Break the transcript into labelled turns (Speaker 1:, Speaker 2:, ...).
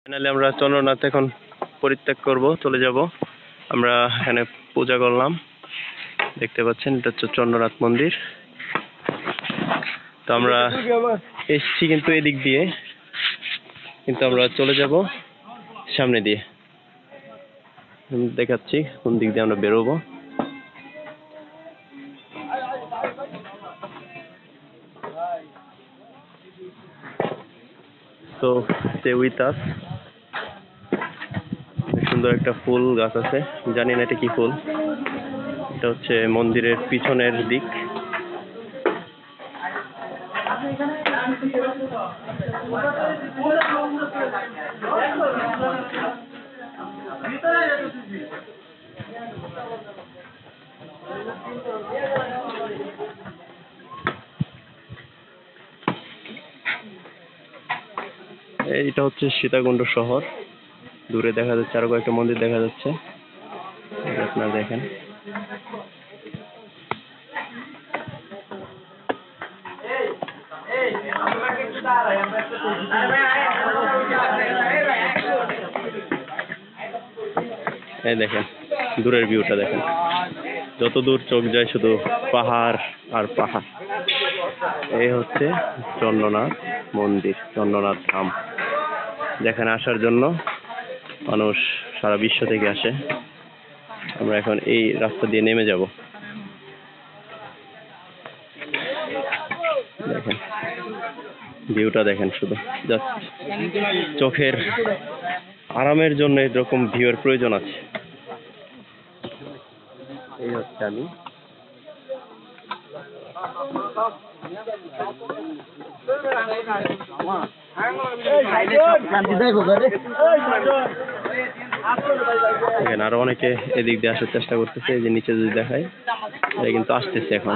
Speaker 1: Finally আমরা চন্দ্রনাথ এখন পরিত্যাগ করব, চলে যাব। আমরা এখানে পূজা করলাম, দেখতে পাচ্ছেন এটা হচ্ছে চন্দ্রনাথ মন্দির। তো আমরা এসছি কিন্তু এদিক দিয়ে, কিন্তু আমরা চলে যাব সামনে দিয়ে। দেখাচ্ছি কোন দিক দিয়ে আমরা বেরোবো। তো stay with us. সুন্দর একটা ফুল গাছ আছে, জানি না এটা কি ফুল। এটা হচ্ছে মন্দিরের পিছনের দিক। এইটা হচ্ছে সীতাকুণ্ড শহর। দূরে দেখা যাচ্ছে আরো কয়েকটা মন্দির দেখা যাচ্ছে, আপনারা দেখেন। এই দেখেন দূরের ভিউটা দেখেন, যত দূর চোখ যায় শুধু পাহাড় আর পাহাড়। এই হচ্ছে চন্দ্রনাথ মন্দির, চন্দ্রনাথ ধাম, যেখানে আসার জন্য মানুষ সারা বিশ্ব থেকে আসে। আমরা এখন এই রাস্তা দিয়ে নেমে যাব। দেখেন ভিউটা দেখেন, শুধু জাস্ট চোখের আরামের জন্য এরকম ভিউয়ের প্রয়োজন আছে। এই হচ্ছে আমি। আরো অনেকে এদিক দিয়ে আসার চেষ্টা করতেছে, এই যে নিচে যদি দেখায়, এটা কিন্তু আসতেছে এখন।